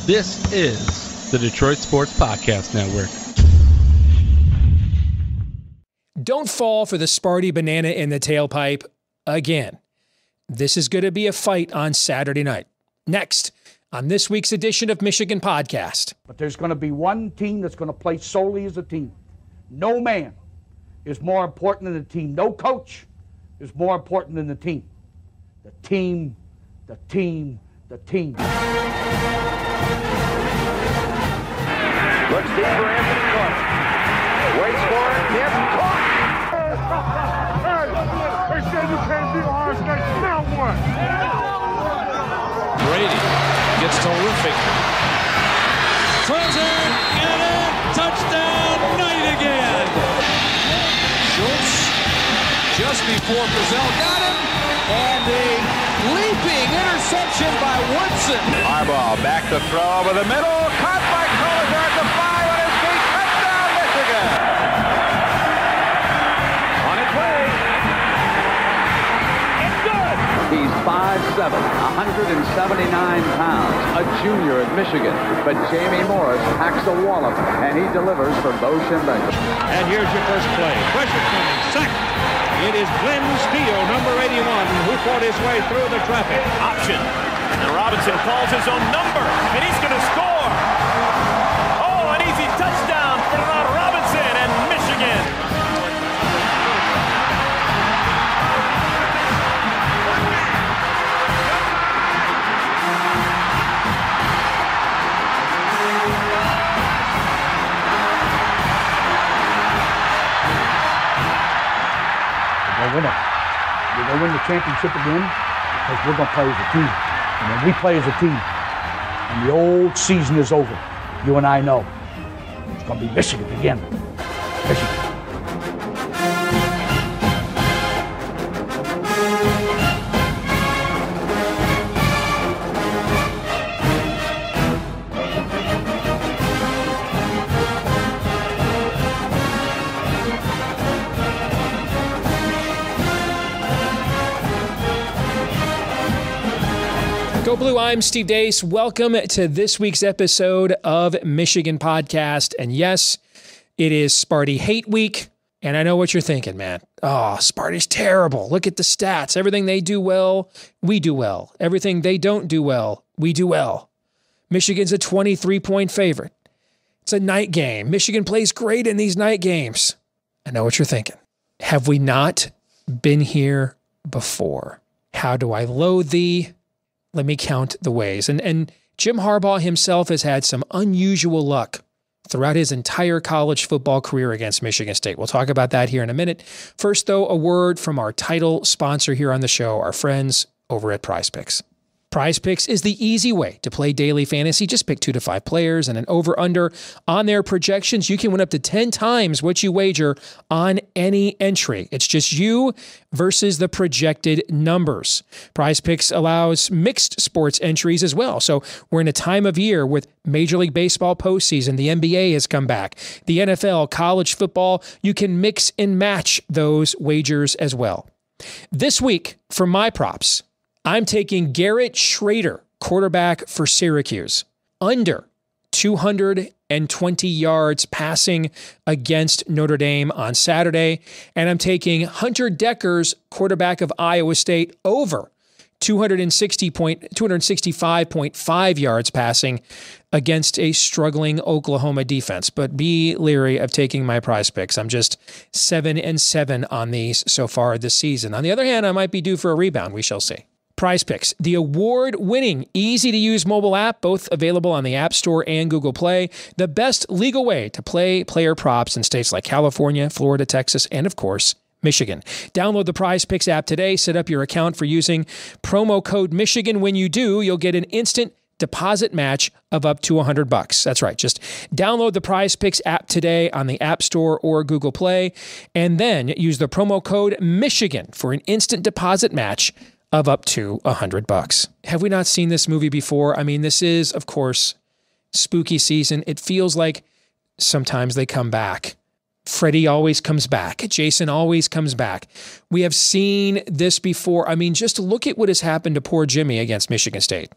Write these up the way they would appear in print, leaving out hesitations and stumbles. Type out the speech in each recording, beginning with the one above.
This is the Detroit Sports Podcast Network. Don't fall for the Sparty banana in the tailpipe again. This is going to be a fight on Saturday night. Next, on this week's edition of Michigan Podcast. But there's going to be one team that's going to play solely as a team. No man is more important than the team. No coach is more important than the team. The team, the team, the team. Looks deep for Anthony Clark. Waits for it. Yes, caught. They said you can't beat Ohio State. Now what? Brady gets terrific. Throws it, and a touchdown, Knight again. Schultz just before Brazil got him, and a leaping interception by Woodson. Harbaugh back to throw over the middle, caught by Collier at the 5 on his feet. Touchdown, Michigan. On its way. It's good. He's 5'7", 179 pounds, a junior at Michigan. But Jamie Morris packs a wallop, and he delivers for Bo Schembechler. And here's your first play. Pressure coming, sacked. It is Glenn Steele, number 81, who fought his way through the traffic. Option. And Robinson calls his own number, and he's going to score. Oh, an easy touchdown for Robinson and Michigan. We're going to win the championship again because we're going to play as a team. And when we play as a team and the old season is over, you and I know it's going to be Michigan again. Michigan. Go Blue, I'm Steve Deace. Welcome to this week's episode of Michigan Podcast. And yes, it is Sparty Hate Week. And I know what you're thinking, man. Oh, Sparty's terrible. Look at the stats. Everything they do well, we do well. Everything they don't do well, we do well. Michigan's a 23-point favorite. It's a night game. Michigan plays great in these night games. I know what you're thinking. Have we not been here before? How do I loathe thee? Let me count the ways. And Jim Harbaugh himself has had some unusual luck throughout his entire college football career against Michigan State. We'll talk about that here in a minute. First, though, a word from our title sponsor here on the show, our friends over at Prize Picks. Prize Picks is the easy way to play daily fantasy. Just pick 2 to 5 players and an over-under on their projections. You can win up to 10 times what you wager on any entry. It's just you versus the projected numbers. Prize Picks allows mixed sports entries as well. So we're in a time of year with Major League Baseball postseason. The NBA has come back. The NFL, college football, you can mix and match those wagers as well. This week, for my props, I'm taking Garrett Schrader, quarterback for Syracuse, under 220 yards passing against Notre Dame on Saturday. And I'm taking Hunter Deckers, quarterback of Iowa State, over 265.5 yards passing against a struggling Oklahoma defense. But be leery of taking my Prize Picks. I'm just 7-7 on these so far this season. On the other hand, I might be due for a rebound. We shall see. Prize Picks, the award-winning, easy-to-use mobile app, both available on the App Store and Google Play. The best legal way to play player props in states like California, Florida, Texas, and, of course, Michigan. Download the Prize Picks app today. Set up your account for using promo code Michigan. When you do, you'll get an instant deposit match of up to $100. That's right. Just download the Prize Picks app today on the App Store or Google Play, and then use the promo code Michigan for an instant deposit match of up to $100. Have we not seen this movie before? I mean, this is, of course, spooky season. It feels like sometimes they come back. Freddie always comes back. Jason always comes back. We have seen this before. I mean, just look at what has happened to poor Jimmy against Michigan State,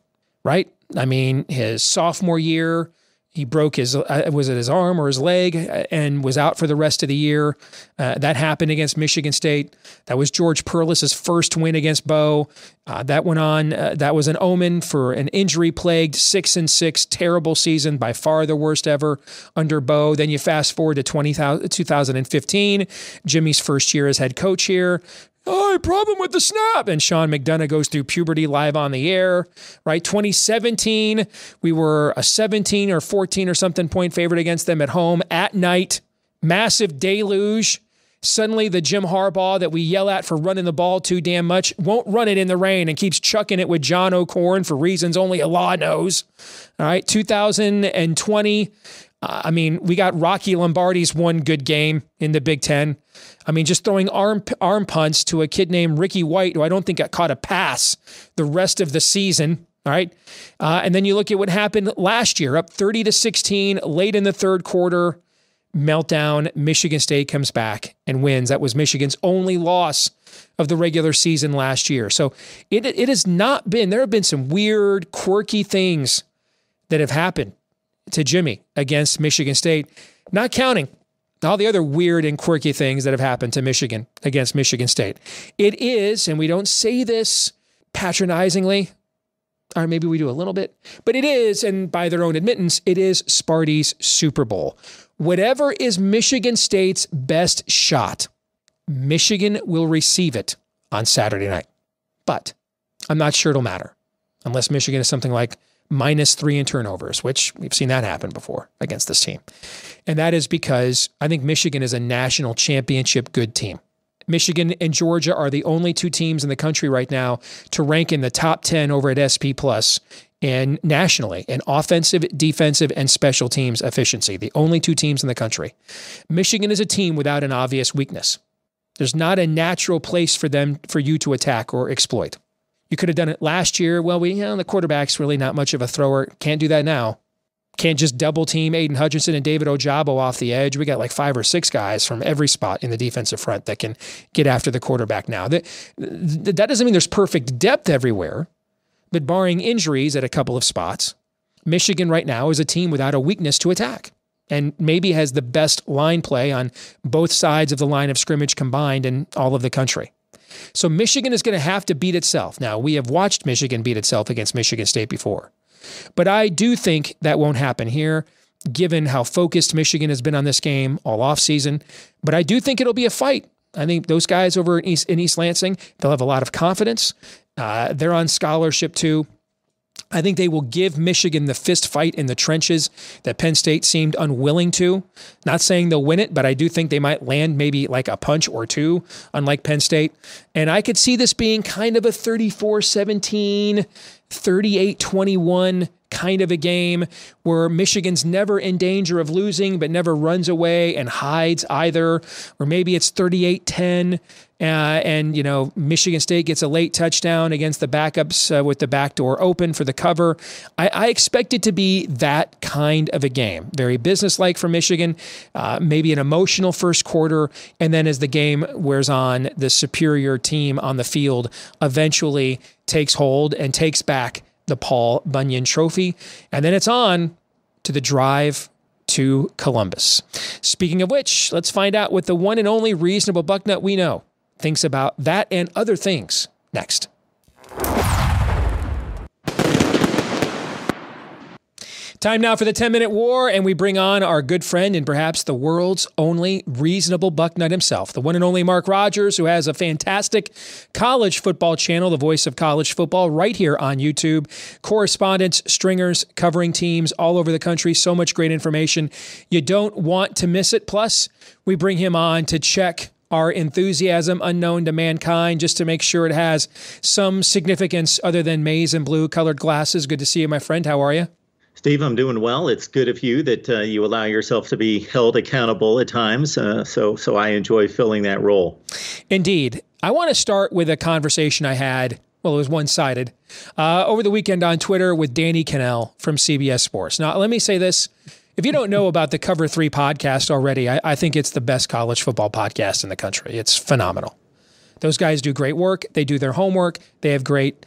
right? I mean, his sophomore year, he broke his, was it his arm or his leg, and was out for the rest of the year. That happened against Michigan State. That was George Perlis's first win against Bo. That went on. That was an omen for an injury-plagued 6-6 terrible season, by far the worst ever under Bo. Then you fast forward to 2015, Jimmy's first year as head coach here. Oh, problem with the snap. And Sean McDonough goes through puberty live on the air, right? 2017, we were a 17 or 14 or something point favorite against them at home at night. Massive deluge. Suddenly the Jim Harbaugh that we yell at for running the ball too damn much won't run it in the rain and keeps chucking it with John O'Corn for reasons only Allah knows. All right, 2020, I mean, we got Rocky Lombardi's one good game in the Big Ten. I mean, just throwing arm punts to a kid named Ricky White, who I don't think got caught a pass the rest of the season. All right. And then you look at what happened last year, up 30-16, late in the third quarter, meltdown. Michigan State comes back and wins. That was Michigan's only loss of the regular season last year. So it has not been, there have been some weird, quirky things that have happened to Jimmy against Michigan State, not counting all the other weird and quirky things that have happened to Michigan against Michigan State. It is, and we don't say this patronizingly, or maybe we do a little bit, but it is, and by their own admittance, it is Sparty's Super Bowl. Whatever is Michigan State's best shot, Michigan will receive it on Saturday night. But I'm not sure it'll matter unless Michigan is something like -3 in turnovers, which we've seen that happen before against this team. And that is because I think Michigan is a national championship good team. Michigan and Georgia are the only two teams in the country right now to rank in the top 10 over at SP Plus and nationally in offensive, defensive, and special teams efficiency. The only two teams in the country. Michigan is a team without an obvious weakness. There's not a natural place for you to attack or exploit. You could have done it last year. Well, the quarterback's really not much of a thrower. Can't do that now. Can't just double team Aiden Hutchinson and David Ojabo off the edge. We got like 5 or 6 guys from every spot in the defensive front that can get after the quarterback now. That doesn't mean there's perfect depth everywhere, but barring injuries at a couple of spots, Michigan right now is a team without a weakness to attack and maybe has the best line play on both sides of the line of scrimmage combined in all of the country. So Michigan is going to have to beat itself. Now, we have watched Michigan beat itself against Michigan State before, but I do think that won't happen here, given how focused Michigan has been on this game all offseason. But I do think it'll be a fight. I think those guys over in East Lansing, they'll have a lot of confidence. They're on scholarship too. I think they will give Michigan the fist fight in the trenches that Penn State seemed unwilling to. Not saying they'll win it, but I do think they might land maybe like a punch or two, unlike Penn State. And I could see this being kind of a 34-17, 38-21 kind of a game where Michigan's never in danger of losing, but never runs away and hides either. Or maybe it's 38-10. And Michigan State gets a late touchdown against the backups with the back door open for the cover. I expect it to be that kind of a game. Very businesslike for Michigan, maybe an emotional first quarter, and then as the game wears on, the superior team on the field eventually takes hold and takes back the Paul Bunyan Trophy. And then it's on to the drive to Columbus. Speaking of which, let's find out what the one and only reasonable Bucknut we know thinks about that and other things next. Time now for the 10-minute war, and we bring on our good friend and perhaps the world's only reasonable Bucknut himself, the one and only Mark Rogers, who has a fantastic college football channel, the voice of college football, right here on YouTube. Correspondents, stringers, covering teams all over the country. So much great information. You don't want to miss it. Plus, we bring him on to check our enthusiasm unknown to mankind, just to make sure it has some significance other than maize and blue colored glasses. Good to see you, my friend. How are you? Steve, I'm doing well. It's good of you that you allow yourself to be held accountable at times. So I enjoy filling that role. Indeed. I want to start with a conversation I had, well, it was one-sided, over the weekend on Twitter with Danny Cannell from CBS Sports. Now, let me say this. If you don't know about the Cover 3 podcast already, I think it's the best college football podcast in the country. It's phenomenal. Those guys do great work. They do their homework. They have great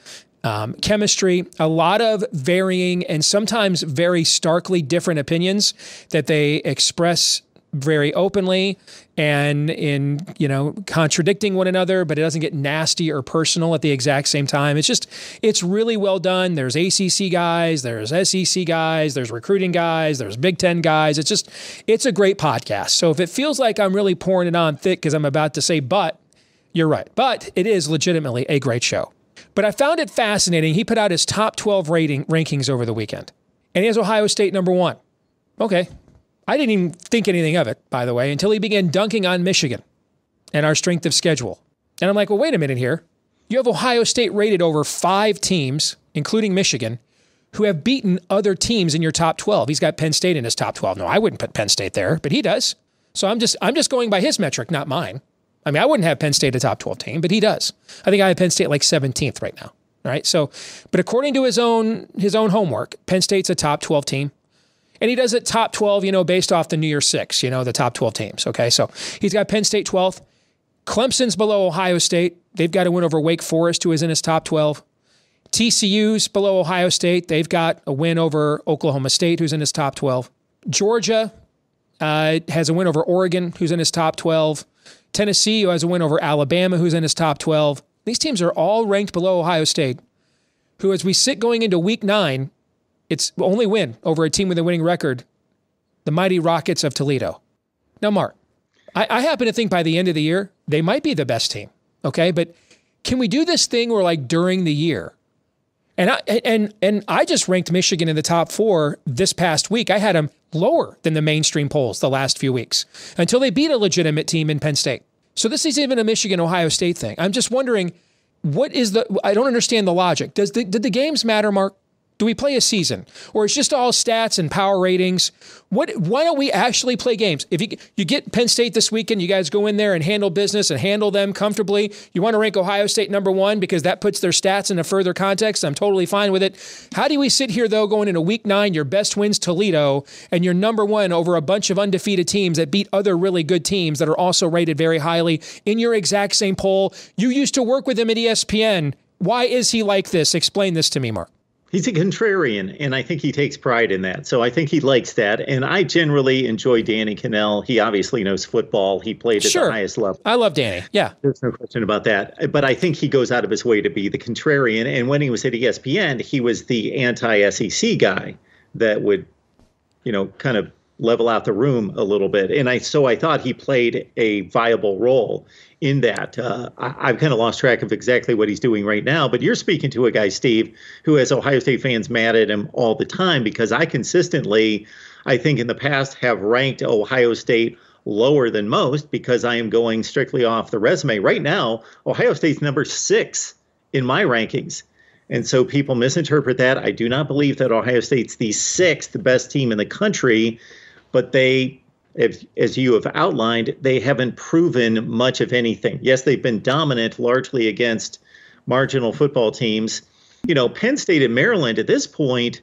chemistry, a lot of varying and sometimes very starkly different opinions that they express very openly and in, contradicting one another, but it doesn't get nasty or personal at the exact same time. It's really well done. There's ACC guys, there's SEC guys, there's recruiting guys, there's Big Ten guys. It's a great podcast. So if it feels like I'm really pouring it on thick because I'm about to say, but you're right. But it is legitimately a great show. But I found it fascinating. He put out his top 12 rankings over the weekend, and he has Ohio State number 1. Okay. I didn't even think anything of it, by the way, until he began dunking on Michigan and our strength of schedule. And I'm like, well, wait a minute here. You have Ohio State rated over 5 teams, including Michigan, who have beaten other teams in your top 12. He's got Penn State in his top 12. No, I wouldn't put Penn State there, but he does. So I'm just going by his metric, not mine. I mean, I wouldn't have Penn State a top 12 team, but he does. I think I have Penn State like 17th right now. All right. So, but according to his own homework, Penn State's a top 12 team. And he does it top 12, based off the New Year's Six, the top 12 teams. Okay, so he's got Penn State 12th. Clemson's below Ohio State. They've got a win over Wake Forest, who is in his top 12. TCU's below Ohio State. They've got a win over Oklahoma State, who's in his top 12. Georgia has a win over Oregon, who's in his top 12. Tennessee, who has a win over Alabama, who's in his top 12. These teams are all ranked below Ohio State, who, as we sit going into Week 9, it's only win over a team with a winning record, the mighty Rockets of Toledo. Now, Mark, I happen to think by the end of the year, they might be the best team, okay? But can we do this thing where, like, during the year, and I just ranked Michigan in the top 4 this past week. I had them lower than the mainstream polls the last few weeks until they beat a legitimate team in Penn State. So this is even a Michigan-Ohio State thing. I'm just wondering, I don't understand the logic. Did the games matter, Mark? Do we play a season? Or it's just all stats and power ratings? Why don't we actually play games? If you get Penn State this weekend, you guys go in there and handle business and handle them comfortably. You want to rank Ohio State number 1 because that puts their stats into further context. I'm totally fine with it. How do we sit here, though, going into Week 9, your best win's Toledo, and you're number 1 over a bunch of undefeated teams that beat other really good teams that are also rated very highly in your exact same poll? You used to work with him at ESPN. Why is he like this? Explain this to me, Mark. He's a contrarian, and I think he takes pride in that. So I think he likes that. And I generally enjoy Danny Cannell. He obviously knows football. He played at the highest level. I love Danny. Yeah. There's no question about that. But I think he goes out of his way to be the contrarian. And when he was at ESPN, he was the anti-SEC guy that would, kind of level out the room a little bit. And I thought he played a viable role in that. I've kind of lost track of exactly what he's doing right now, but you're speaking to a guy, Steve, who has Ohio State fans mad at him all the time because I consistently, I think in the past, have ranked Ohio State lower than most because I am going strictly off the resume. Right now, Ohio State's number 6 in my rankings. And so people misinterpret that. I do not believe that Ohio State's the 6th best team in the country, but they, as you have outlined, they haven't proven much of anything. Yes, they've been dominant largely against marginal football teams. Penn State and Maryland at this point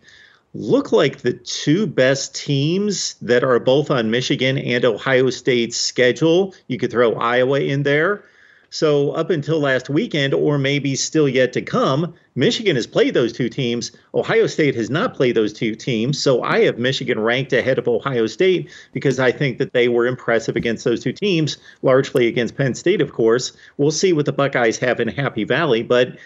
look like the 2 best teams that are both on Michigan and Ohio State's schedule. You could throw Iowa in there. So up until last weekend, or maybe still yet to come, Michigan has played those 2 teams. Ohio State has not played those 2 teams. So I have Michigan ranked ahead of Ohio State because I think that they were impressive against those 2 teams, largely against Penn State, of course. We'll see what the Buckeyes have in Happy Valley, but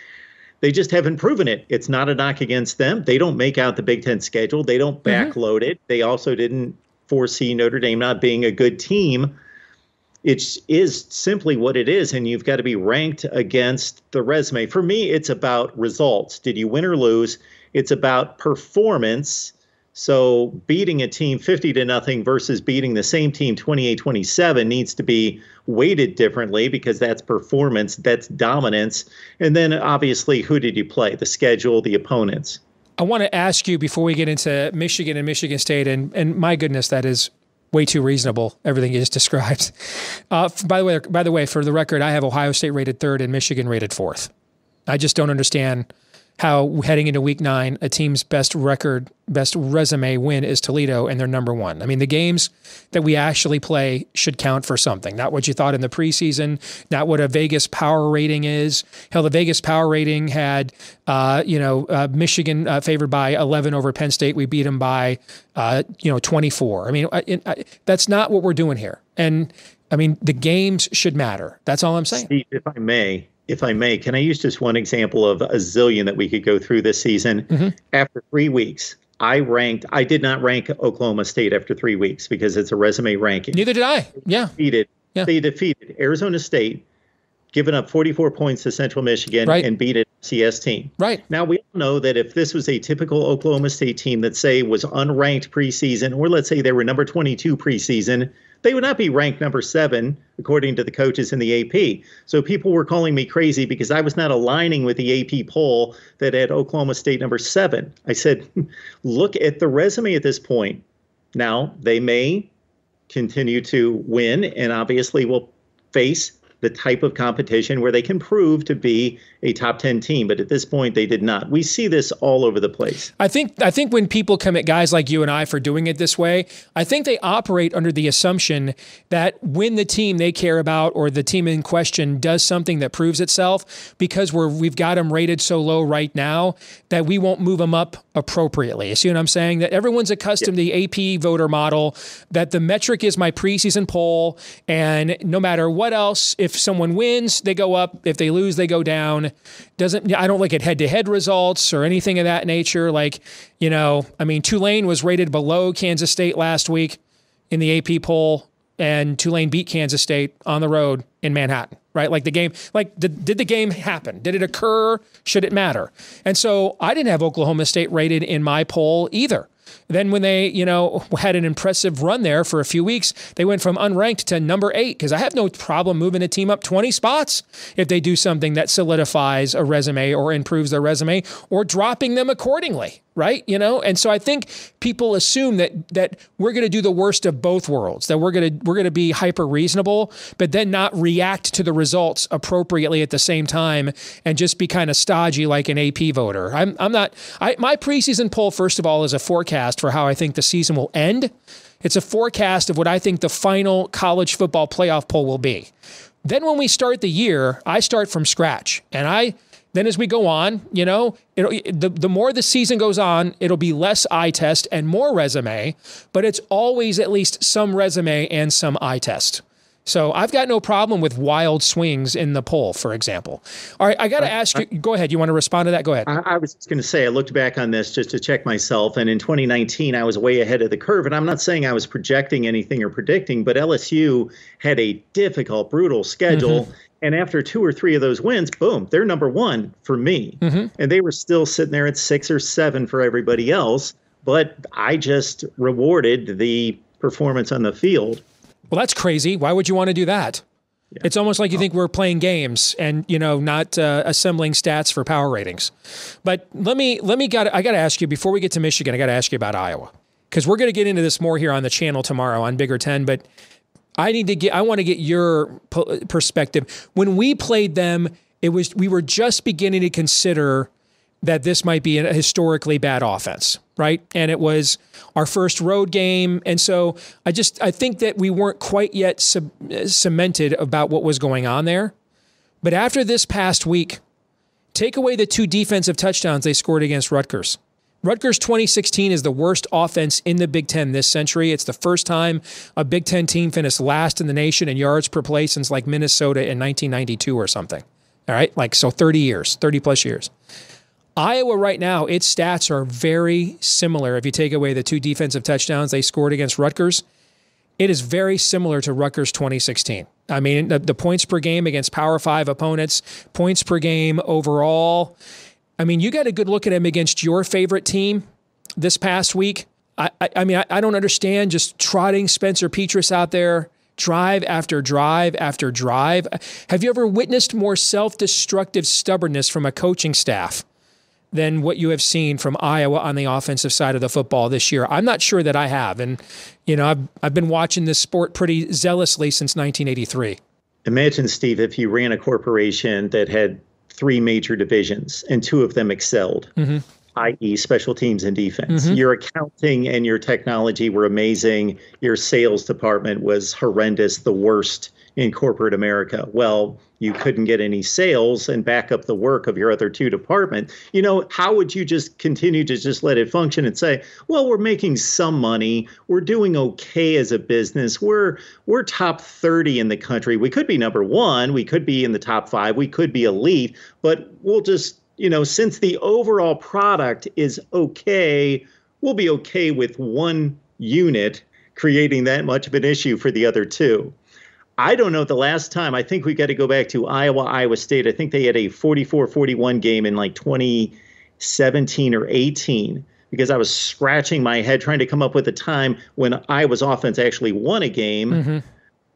they just haven't proven it. It's not a knock against them. They don't make out the Big Ten schedule. They don't backload it. They also didn't foresee Notre Dame not being a good team. It is simply what it is, and you've got to be ranked against the resume. For me, it's about results. Did you win or lose? It's about performance. So beating a team 50-0 versus beating the same team 28-27 needs to be weighted differently because that's performance, that's dominance. And then obviously, who did you play? The schedule, the opponents. I want to ask you before we get into Michigan and Michigan State, and my goodness, that is way too reasonable, everything you just described. By the way, for the record, I have Ohio State rated 3rd and Michigan rated 4th. I just don't understand how heading into week 9, a team's best resume win is Toledo, and they're number 1. I mean, the games that we actually play should count for something, not what you thought in the preseason, not what a Vegas power rating is. Hell, the Vegas power rating had, Michigan favored by 11 over Penn State. We beat them by, 24. I mean, that's not what we're doing here. And I mean, the games should matter. That's all I'm saying. Steve, if I may, can I use just one example of a zillion that we could go through this season? Mm-hmm. After 3 weeks, I did not rank Oklahoma State after 3 weeks because it's a resume ranking. Neither did I. Yeah. They defeated Arizona State, giving up 44 points to Central Michigan, and beat an FCS team. Right. Now, we all know that if this was a typical Oklahoma State team that, say, was unranked preseason, or let's say they were number 22 preseason, they would not be ranked number 7, according to the coaches in the AP. So people were calling me crazy because I was not aligning with the AP poll that had Oklahoma State number 7. I said, look at the resume at this point. Now, they may continue to win and obviously will face the type of competition where they can prove to be a top 10 team. But at this point, they did not. We see this all over the place. I think when people come at guys like you and I for doing it this way, I think they operate under the assumption that when the team they care about or the team in question does something that proves itself, because we've got them rated so low right now, that we won't move them up appropriately. You see what I'm saying? That everyone's accustomed to the AP voter model, that the metric is my preseason poll, and no matter what else, if someone wins, they go up. If they lose, they go down. I don't look at head-to-head results or anything of that nature. Like, Tulane was rated below Kansas State last week in the AP poll, and Tulane beat Kansas State on the road in Manhattan, right? Like the game, did the game happen? Did it occur? Should it matter? And so I didn't have Oklahoma State rated in my poll either. Then when they, had an impressive run there for a few weeks, they went from unranked to number 8, because I have no problem moving a team up 20 spots if they do something that solidifies a resume or improves their resume, or dropping them accordingly, right? And so I think people assume that we're going to do the worst of both worlds, that we're going to be hyper reasonable, but then not react to the results appropriately at the same time and just be kind of stodgy like an AP voter. My preseason poll, first of all, is a forecast for how I think the season will end. It's a forecast of what I think the final college football playoff poll will be. Then when we start the year, I start from scratch. And then as we go on, the more the season goes on, it'll be less eye test and more resume, but it's always at least some resume and some eye test. So I've got no problem with wild swings in the poll, for example. All right, I got to ask you, go ahead. You want to respond to that? Go ahead. I was just going to say, I looked back on this just to check myself, and in 2019, I was way ahead of the curve. And I'm not saying I was projecting anything or predicting, but LSU had a difficult, brutal schedule. Mm-hmm. And after 2 or 3 of those wins, boom, they're number 1 for me. Mm-hmm. And they were still sitting there at 6 or 7 for everybody else. But I just rewarded the performance on the field. Well, that's crazy. Why would you want to do that? Yeah. It's almost like you think we're playing games and, not assembling stats for power ratings. But I got to ask you, before we get to Michigan, I got to ask you about Iowa, because we're going to get into this more here on the channel tomorrow on Bigger 10. But I want to get your perspective. When we played them, we were just beginning to consider that this might be a historically bad offense, right? And it was our first road game. And so I think that we weren't quite yet cemented about what was going on there. But after this past week, take away the 2 defensive touchdowns they scored against Rutgers. Rutgers 2016 is the worst offense in the Big Ten this century. It's the first time a Big Ten team finished last in the nation in yards per play since like Minnesota in 1992 or something. All right, 30 plus years. Iowa right now, its stats are very similar. If you take away the 2 defensive touchdowns they scored against Rutgers, it is very similar to Rutgers 2016. I mean, the points per game against Power 5 opponents, points per game overall. I mean, you got a good look at them against your favorite team this past week. I don't understand just trotting Spencer Petras out there, drive after drive after drive. Have you ever witnessed more self-destructive stubbornness from a coaching staff than what you have seen from Iowa on the offensive side of the football this year? I'm not sure that I have. And, I've been watching this sport pretty zealously since 1983. Imagine, Steve, if you ran a corporation that had 3 major divisions, and 2 of them excelled, i.e. special teams and defense. Your accounting and your technology were amazing. Your sales department was horrendous, the worst in corporate America. Well, you couldn't get any sales and back up the work of your other 2 departments. How would you just continue to just let it function and say, well, we're making some money. We're doing okay as a business. We're top 30 in the country. We could be number 1. We could be in the top 5. We could be elite, but we'll just, since the overall product is okay, we'll be okay with 1 unit creating that much of an issue for the other 2. I don't know the last time. I think we got to go back to Iowa State. I think they had a 44-41 game in like 2017 or 18, because I was scratching my head trying to come up with a time when Iowa's offense actually won a game,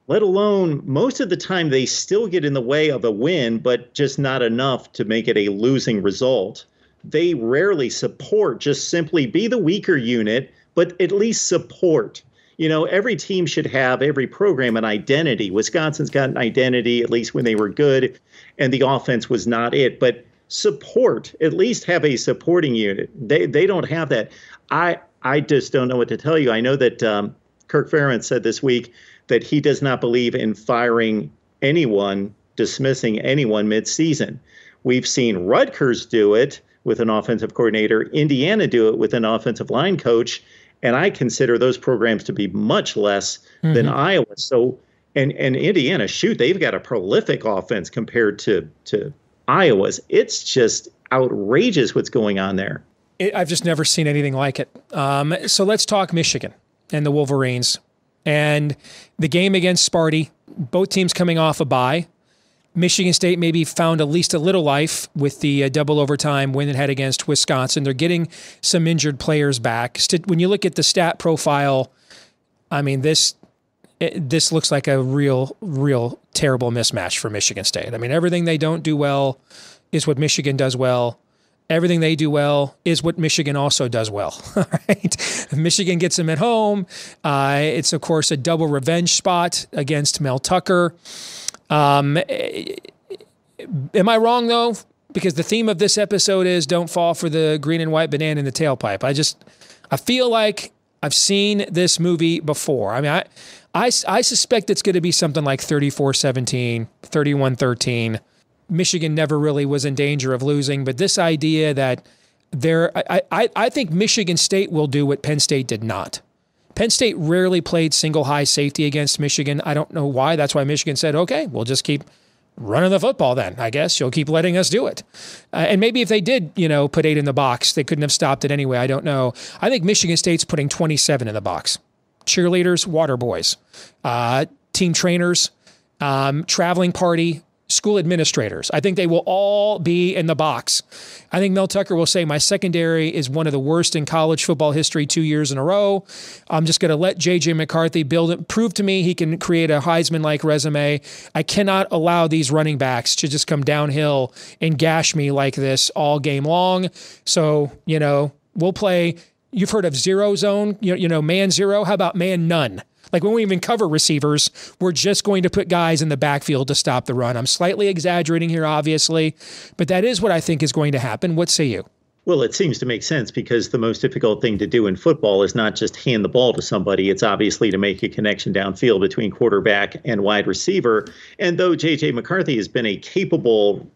let alone most of the time they still get in the way of a win, but just not enough to make it a losing result. They rarely support, just simply be the weaker unit, but at least support. Every team should have, every program, an identity. Wisconsin's got an identity, at least when they were good, and the offense was not it. But support, at least have a supporting unit. They don't have that. I just don't know what to tell you. I know that Kirk Ferentz said this week that he does not believe in firing anyone, dismissing anyone midseason. We've seen Rutgers do it with an offensive coordinator, Indiana do it with an offensive line coach, and I consider those programs to be much less than Iowa. So, and Indiana, shoot, they've got a prolific offense compared to Iowa's. It's just outrageous what's going on there. I've just never seen anything like it. So let's talk Michigan and the Wolverines. And the game against Sparty, both teams coming off a bye. Michigan State maybe found at least a little life with the double overtime win it had against Wisconsin. They're getting some injured players back. When you look at the stat profile, I mean, this looks like a real terrible mismatch for Michigan State. I mean, everything they don't do well is what Michigan does well. Everything they do well is what Michigan also does well. All right. Michigan gets them at home. It's, of course, a double revenge spot against Mel Tucker. Am I wrong, though? Because the theme of this episode is don't fall for the green and white banana in the tailpipe. I feel like I've seen this movie before. I mean, I suspect it's going to be something like 34-17, 31-13. Michigan never really was in danger of losing, but this idea that I think Michigan State will do what Penn State did not. Penn State rarely played single high safety against Michigan. I don't know why. That's why Michigan said, okay, we'll just keep running the football then. I guess you'll keep letting us do it. And maybe if they did, put 8 in the box, they couldn't have stopped it anyway. I don't know. I think Michigan State's putting 27 in the box. Cheerleaders, water boys, team trainers, traveling party, school administrators. I think they will all be in the box. I think Mel Tucker will say my secondary is one of the worst in college football history 2 years in a row. I'm just going to let J.J. McCarthy prove to me he can create a Heisman-like resume. I cannot allow these running backs to just come downhill and gash me like this all game long. So, we'll play. You've heard of zero zone, man zero. How about man none? Like when we even cover receivers, we're just going to put guys in the backfield to stop the run. I'm slightly exaggerating here, obviously, but that is what I think is going to happen. What say you? Well, it seems to make sense because the most difficult thing to do in football is not just hand the ball to somebody. It's obviously to make a connection downfield between quarterback and wide receiver. And though J.J. McCarthy has been a capable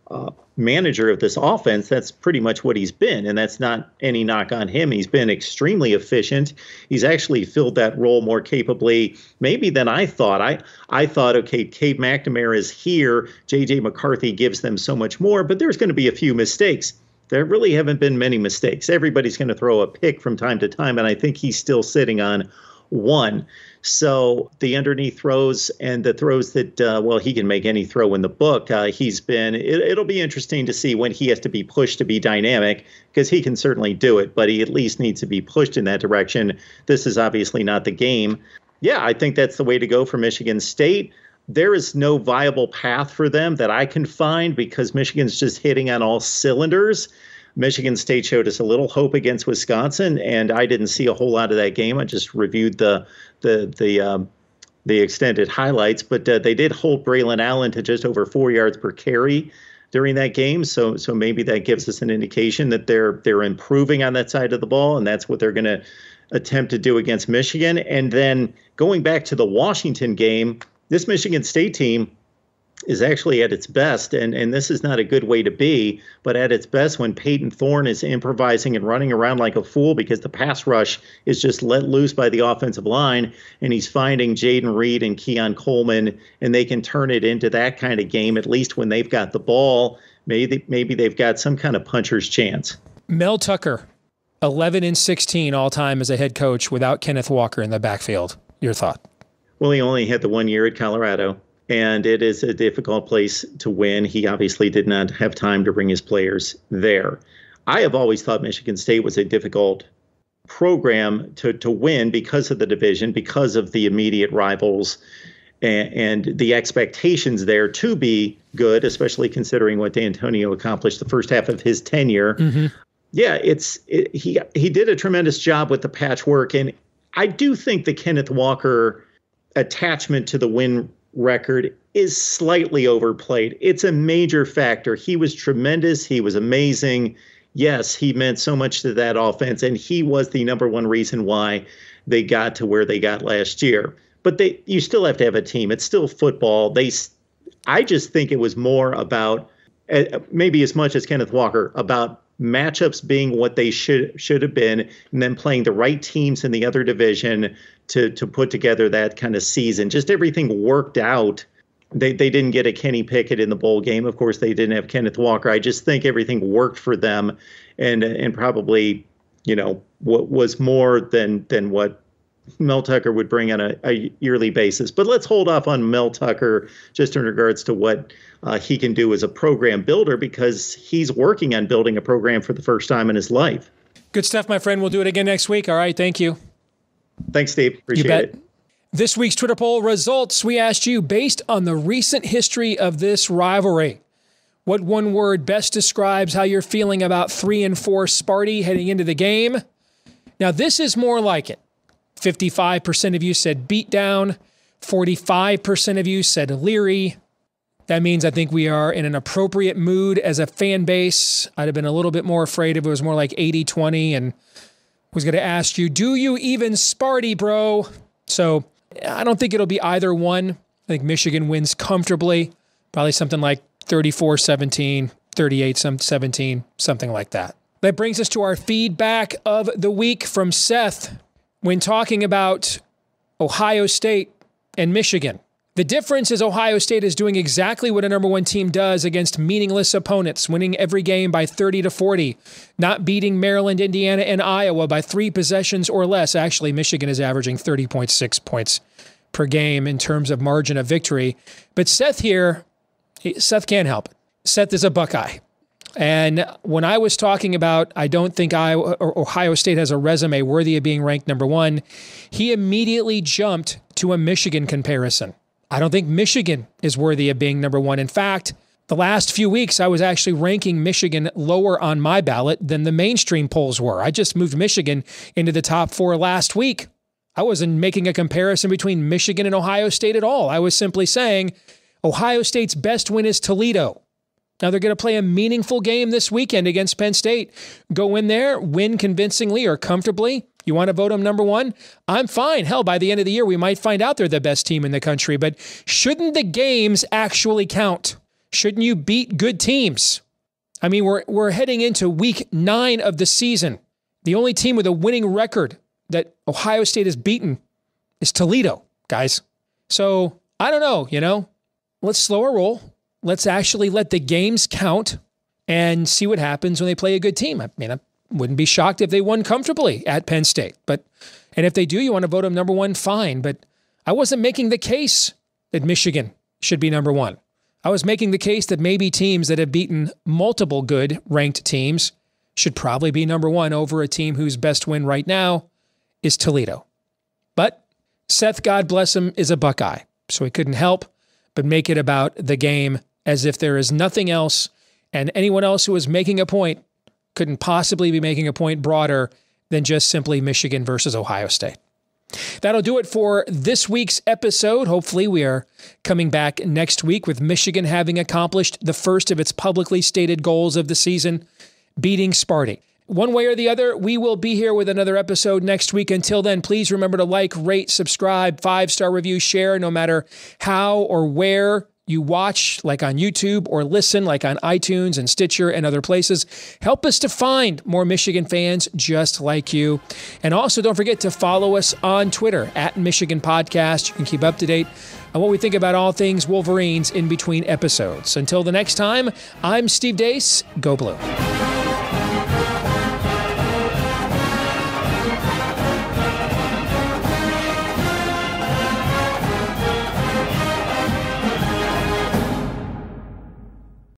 manager of this offense, that's pretty much what he's been. And that's not any knock on him. He's been extremely efficient. He's actually filled that role more capably maybe than I thought. I thought, okay, Cade McNamara is here. J.J. McCarthy gives them so much more, but there's going to be a few mistakes. There really haven't been many mistakes. Everybody's going to throw a pick from time to time, and I think he's still sitting on one. So the underneath throws and the throws that, he can make any throw in the book. It'll be interesting to see when he has to be pushed to be dynamic, because he can certainly do it, but he at least needs to be pushed in that direction. This is obviously not the game. Yeah, I think that's the way to go for Michigan State. There is no viable path for them that I can find because Michigan's just hitting on all cylinders. Michigan State showed us a little hope against Wisconsin, and I didn't see a whole lot of that game. I just reviewed the extended highlights, but they did hold Braylon Allen to just over 4 yards per carry. during that game. So maybe that gives us an indication that they're improving on that side of the ball, and that's what they're going to attempt to do against Michigan. And then going back to the Washington game, this Michigan State team is actually at its best, and this is not a good way to be, but at its best when Peyton Thorne is improvising and running around like a fool because the pass rush is just let loose by the offensive line, and he's finding Jaden Reed and Keon Coleman, and they can turn it into that kind of game, at least when they've got the ball. Maybe they've got some kind of puncher's chance. Mel Tucker, 11-16 all-time as a head coach without Kenneth Walker in the backfield. Your thought? Well, he only had the 1 year at Colorado, and it is a difficult place to win. He obviously did not have time to bring his players there. I have always thought Michigan State was a difficult program to win because of the division, because of the immediate rivals, and the expectations there to be good, especially considering what D'Antonio accomplished the first half of his tenure. Mm-hmm. Yeah, he did a tremendous job with the patchwork, and I do think the Kenneth Walker attachment to the win record is slightly overplayed. It's a major factor. He was tremendous. He was amazing. Yes, he meant so much to that offense, and he was the number one reason why they got to where they got last year. But you still have to have a team. It's still football. I just think it was more about, maybe as much as Kenneth Walker, about matchups being what they should have been, and then playing the right teams in the other division to put together that kind of season. Just everything worked out. They didn't get a Kenny Pickett in the bowl game. Of course, they didn't have Kenneth Walker. I just think everything worked for them, and probably, what was more than what Mel Tucker would bring on a yearly basis. But let's hold off on Mel Tucker just in regards to what he can do as a program builder, because he's working on building a program for the first time in his life. Good stuff, my friend. We'll do it again next week. All right. Thank you. Thanks, Steve. Appreciate it. This week's Twitter poll results, we asked you, based on the recent history of this rivalry, what one word best describes how you're feeling about 3-4 Sparty heading into the game? Now, this is more like it. 55% of you said beatdown. 45% of you said leery. That means I think we are in an appropriate mood as a fan base. I'd have been a little bit more afraid if it was more like 80-20 and was going to ask you, do you even Sparty, bro? So I don't think it'll be either one. I think Michigan wins comfortably, probably something like 34-17, 38-17, something like that. That brings us to our feedback of the week from Seth. When talking about Ohio State and Michigan, the difference is Ohio State is doing exactly what a number one team does against meaningless opponents, winning every game by 30-40, not beating Maryland, Indiana, and Iowa by 3 possessions or less. Actually, Michigan is averaging 30.6 points per game in terms of margin of victory. But Seth can't help it. Seth is a Buckeye. And when I was talking about, I don't think Ohio State has a resume worthy of being ranked number one, he immediately jumped to a Michigan comparison. I don't think Michigan is worthy of being number one. In fact, the last few weeks, I was actually ranking Michigan lower on my ballot than the mainstream polls were. I just moved Michigan into the top 4 last week. I wasn't making a comparison between Michigan and Ohio State at all. I was simply saying Ohio State's best win is Toledo. Now they're going to play a meaningful game this weekend against Penn State. Go in there, win convincingly or comfortably. You want to vote them number one? I'm fine. Hell, by the end of the year, we might find out they're the best team in the country. But shouldn't the games actually count? Shouldn't you beat good teams? I mean, we're heading into week 9 of the season. The only team with a winning record that Ohio State has beaten is Toledo, guys. So I don't know, let's slow our roll. Let's actually let the games count and see what happens when they play a good team. I mean, I wouldn't be shocked if they won comfortably at Penn State. And if they do, you want to vote them number one, fine. But I wasn't making the case that Michigan should be number one. I was making the case that maybe teams that have beaten multiple good ranked teams should probably be number one over a team whose best win right now is Toledo. But Seth, God bless him, is a Buckeye, so he couldn't help but make it about the game as if there is nothing else, and anyone else who was making a point couldn't possibly be making a point broader than just simply Michigan versus Ohio State. That'll do it for this week's episode. Hopefully we are coming back next week with Michigan having accomplished the first of its publicly stated goals of the season, beating Sparty. One way or the other, we will be here with another episode next week. Until then, please remember to like, rate, subscribe, 5-star review, share, no matter how or where you watch, like on YouTube, or listen, like on iTunes and Stitcher and other places. Help us to find more Michigan fans just like you. And also, don't forget to follow us on Twitter, @Michigan Podcast. You can keep up to date on what we think about all things Wolverines in between episodes. Until the next time, I'm Steve Deace. Go Blue.